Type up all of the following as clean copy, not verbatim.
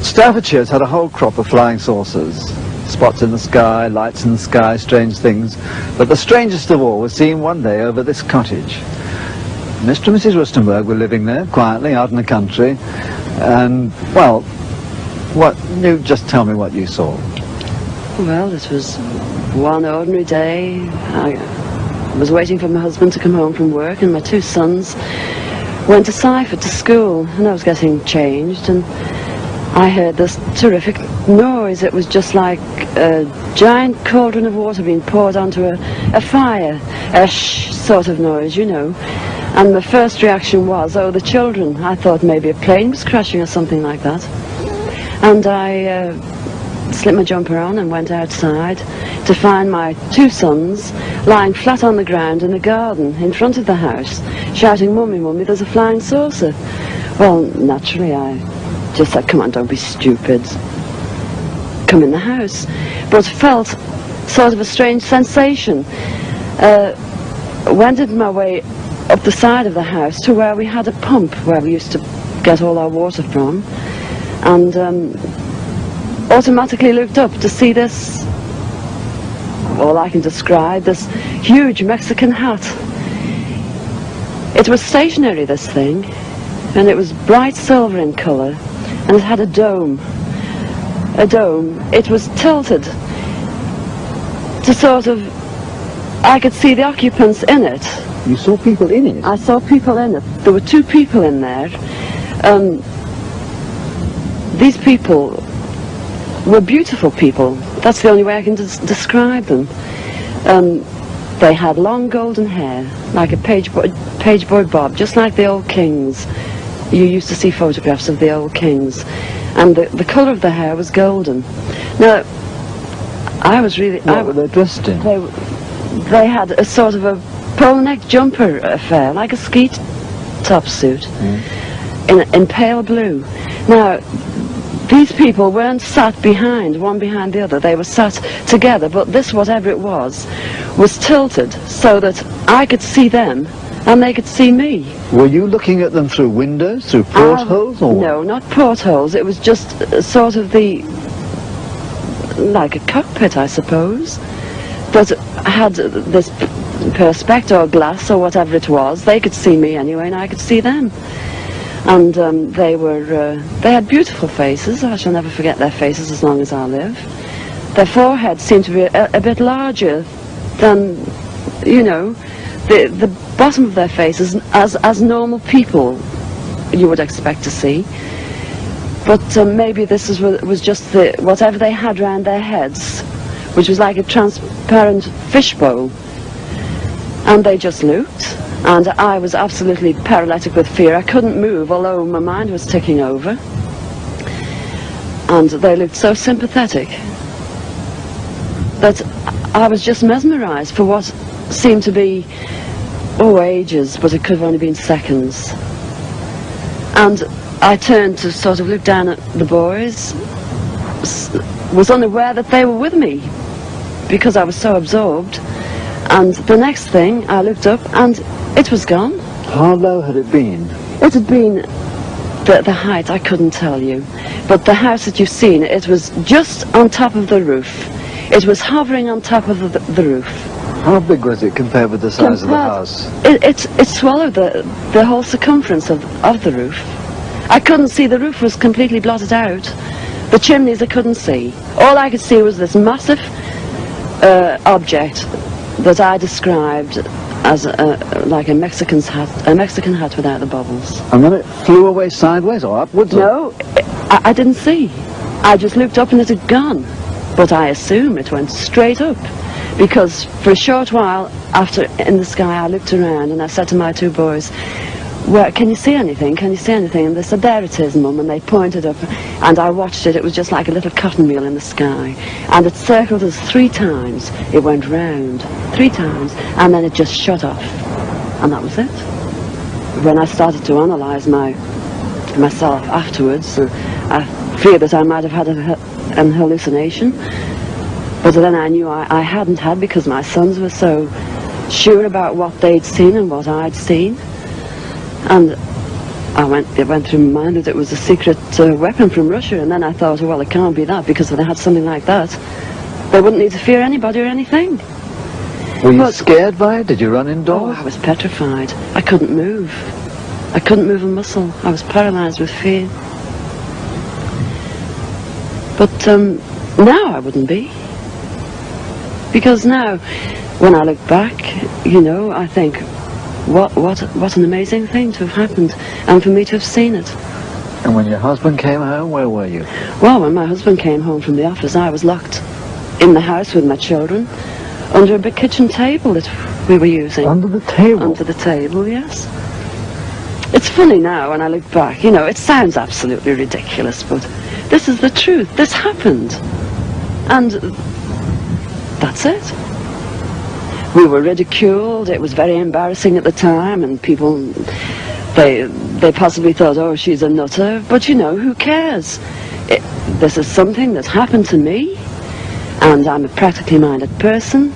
Staffordshires had a whole crop of flying saucers. Spots in the sky, lights in the sky, strange things. But the strangest of all was seen one day over this cottage. Mr. and Mrs. Rustenberg were living there, quietly, out in the country. And, well, you just tell me what you saw. Well, it was one ordinary day. I was waiting for my husband to come home from work, and my two sons went to Seifert to school, and I was getting changed, and I heard this terrific noise. It was just like a giant cauldron of water being poured onto a fire, a shh sort of noise, you know. And the first reaction was, oh, the children. I thought maybe a plane was crashing or something like that. And I slipped my jumper on and went outside to find my two sons lying flat on the ground in the garden in front of the house, shouting, "Mummy, Mummy, there's a flying saucer." Well, naturally, I just said, "Come on, don't be stupid. Come in the house." But felt sort of a strange sensation. Wended my way up the side of the house to where we had a pump where we used to get all our water from, and automatically looked up to see this, all I can describe, this huge Mexican hat. It was stationary, this thing, and it was bright silver in colour, and it had a dome. It was tilted to sort of, I could see the occupants in it. You saw people in it? I saw people in it. There were two people in there. These people were beautiful people. That's the only way I can describe them. They had long golden hair, like a page boy bob, just like the old kings. You used to see photographs of the old kings. And the colour of the hair was golden. Now, I was really... What were they dressed in? They had a sort of a polo neck jumper affair, like a ski top suit, in pale blue. Now, these people weren't sat behind, one behind the other. They were sat together, but this, whatever it was tilted so that I could see them and they could see me. Were you looking at them through windows, through portholes? Or no, not portholes. It was just sort of like a cockpit, I suppose. But had this perspex or glass or whatever it was. They could see me anyway, and I could see them. And they had beautiful faces. I shall never forget their faces as long as I live. Their foreheads seemed to be a bit larger than, you know, the bottom of their faces as normal people you would expect to see. But maybe this was just whatever they had round their heads, which was like a transparent fishbowl. And they just looked, and I was absolutely paralytic with fear. I couldn't move, although my mind was ticking over. And they looked so sympathetic that I was just mesmerised for what seemed to be, ages, but it could have only been seconds. And I turned to sort of look down at the boys, was unaware that they were with me, because I was so absorbed. And the next thing, I looked up, and it was gone. How low had it been? It had been, the height, I couldn't tell you. But the house that you've seen, it was just on top of the roof. It was hovering on top of the roof. How big was it compared with the size of the house? It swallowed the whole circumference of the roof. I couldn't see, the roof was completely blotted out. The chimneys I couldn't see. All I could see was this massive object that I described as like a Mexican hat without the bubbles. And then it flew away sideways or upwards? No, I didn't see. I just looked up and it had gone. But I assume it went straight up, because for a short while after in the sky I looked around and I said to my two boys, "Where, can you see anything? Can you see anything?" And they said, "There it is, Mum," and they pointed up, and I watched it. It was just like a little cotton wheel in the sky, and it circled us 3 times. It went round 3 times, and then it just shut off, and that was it. When I started to analyse myself afterwards, I feared that I might have had an hallucination, but then I knew I hadn't had, because my sons were so sure about what they'd seen and what I'd seen. And It went through my mind that it was a secret weapon from Russia, and then I thought, well, it can't be that, because if they had something like that, they wouldn't need to fear anybody or anything. Were you scared by it? Did you run indoors? Oh, I was petrified. I couldn't move. I couldn't move a muscle. I was paralyzed with fear. But now I wouldn't be. Because now, when I look back, you know, I think, what an amazing thing to have happened, and for me to have seen it. And when your husband came home, where were you? Well, when my husband came home from the office, I was locked in the house with my children, under a big kitchen table that we were using. Under the table? Under the table, yes. It's funny now when I look back, you know, it sounds absolutely ridiculous, but this is the truth. This happened. And that's it. We were ridiculed. It was very embarrassing at the time, and people, they possibly thought, oh, she's a nutter. But, you know, who cares? This is something that happened to me, and I'm a practically minded person,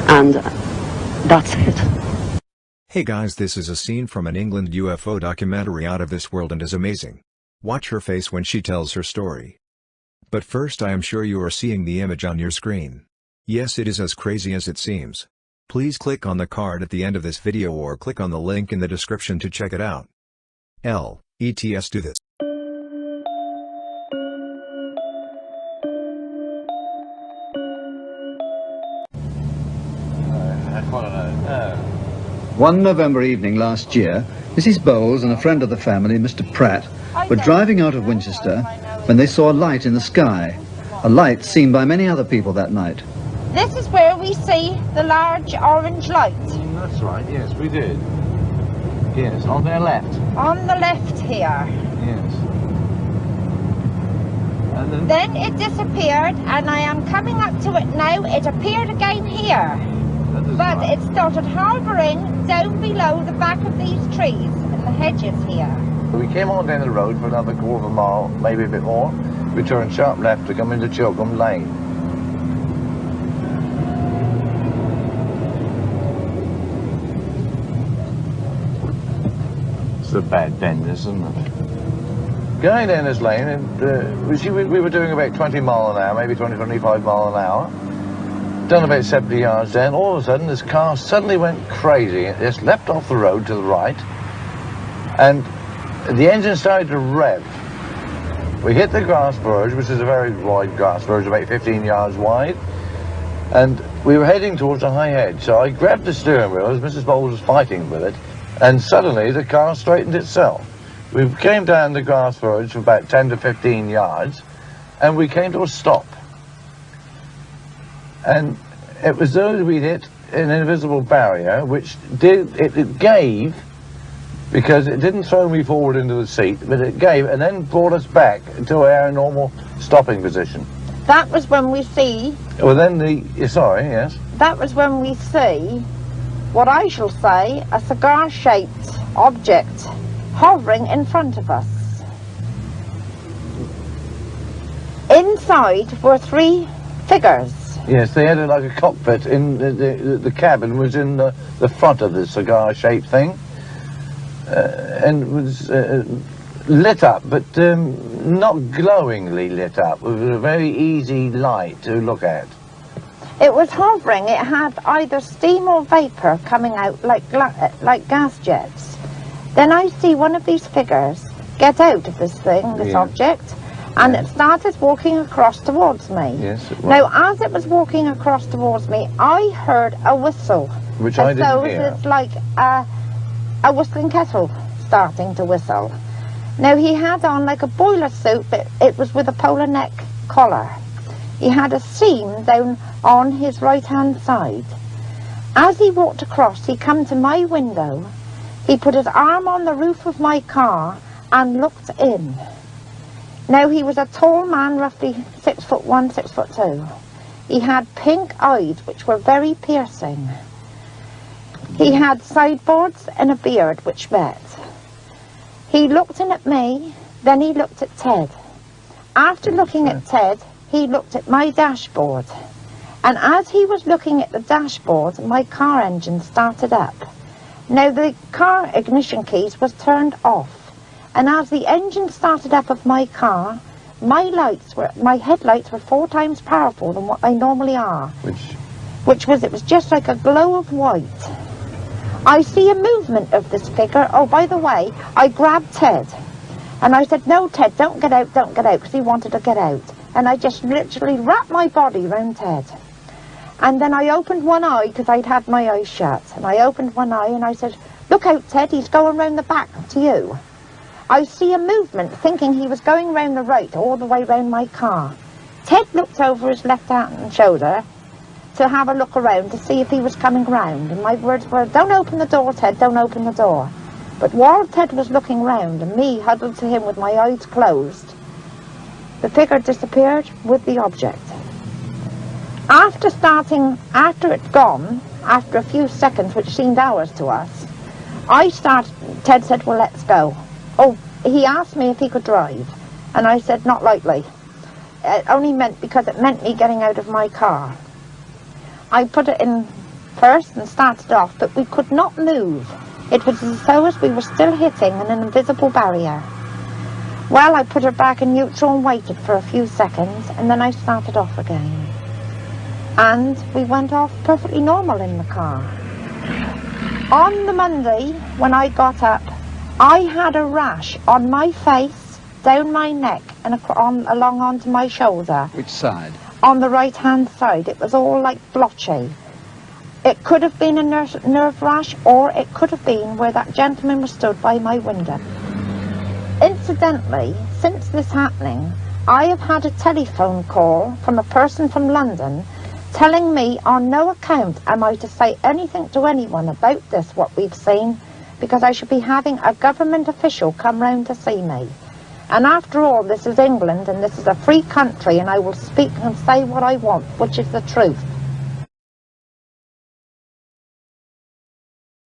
and that's it. Hey guys, this is a scene from an England UFO documentary out of this world and is amazing. Watch her face when she tells her story. But first, I am sure you are seeing the image on your screen. Yes, it is as crazy as it seems. Please click on the card at the end of this video or click on the link in the description to check it out. Let's do this. One November evening last year, Mrs. Bowles and a friend of the family, Mr. Pratt, were driving out of Winchester when they saw a light in the sky, a light seen by many other people that night. This is where we see the large orange light. That's right, yes, we did. Yes, on their left. On the left here. Yes. And then it disappeared, and I am coming up to it now. It appeared again here. But right. It started hovering down below the back of these trees and the hedges here. We came on down the road for another quarter of a mile, maybe a bit more. We turned sharp left to come into Chilcombe Lane. It's a bad bend, isn't it? Going down this lane, and we were doing about 20 mile an hour, maybe 20, 25 mile an hour. Done about 70 yards down, all of a sudden this car suddenly went crazy. It just leapt off the road to the right, and the engine started to rev. We hit the grass verge, which is a very wide grass verge, about 15 yards wide, and we were heading towards a high hedge. So I grabbed the steering wheel as Mrs. Bowles was fighting with it, and suddenly the car straightened itself. We came down the grass verge for about 10 to 15 yards, and we came to a stop. And it was though we'd hit an invisible barrier, which it gave, because it didn't throw me forward into the seat, but it gave and then brought us back to our normal stopping position. That was when we see... Well, then sorry, yes? That was when we see what I shall say a cigar-shaped object hovering in front of us. Inside were three figures. Yes, they had it like a cockpit. In the cabin was in the front of the cigar-shaped thing, and was lit up, but not glowingly lit up. It was a very easy light to look at. It was hovering. It had either steam or vapour coming out like gas jets. Then I see one of these figures get out of this thing, this object, and it started walking across towards me. Yes, it was. Now, as it was walking across towards me, I heard a whistle. Which I didn't hear. It's like a whistling kettle starting to whistle. Now, he had on like a boiler suit, but it was with a polar neck collar. He had a seam down on his right-hand side. As he walked across, he come to my window. He put his arm on the roof of my car and looked in. Now, he was a tall man, roughly 6'1", 6'2". He had pink eyes, which were very piercing. He had sideboards and a beard, which met. He looked in at me, then he looked at Ted. After looking at Ted, he looked at my dashboard. And as he was looking at the dashboard, my car engine started up. Now, the car ignition keys was turned off. And as the engine started up of my car, my headlights were 4 times powerful than what they normally are. It was just like a glow of white. I see a movement of this figure. Oh, by the way, I grabbed Ted. And I said, no, Ted, don't get out, because he wanted to get out. And I just literally wrapped my body around Ted. And then I opened one eye, because I'd had my eyes shut. And I opened one eye and I said, look out, Ted, he's going round the back to you. I see a movement, thinking he was going round the right, all the way round my car. Ted looked over his left-hand shoulder to have a look around to see if he was coming round. And my words were, don't open the door, Ted, don't open the door. But while Ted was looking round and me huddled to him with my eyes closed, the figure disappeared with the object. After it gone, after a few seconds, which seemed hours to us, Ted said, well, let's go. Oh, he asked me if he could drive, and I said, not likely. It only meant because it meant me getting out of my car. I put it in first and started off, but we could not move. It was as though we were still hitting an invisible barrier. Well, I put her back in neutral and waited for a few seconds, and then I started off again. And we went off perfectly normal in the car. On the Monday, when I got up, I had a rash on my face, down my neck, and along onto my shoulder. Which side? On the right-hand side. It was all like blotchy. It could have been a nerve rash, or it could have been where that gentleman was stood by my window. Incidentally, since this happening, I have had a telephone call from a person from London telling me on no account am I to say anything to anyone about this, what we've seen, because I should be having a government official come round to see me. And after all, this is England and this is a free country, and I will speak and say what I want, which is the truth.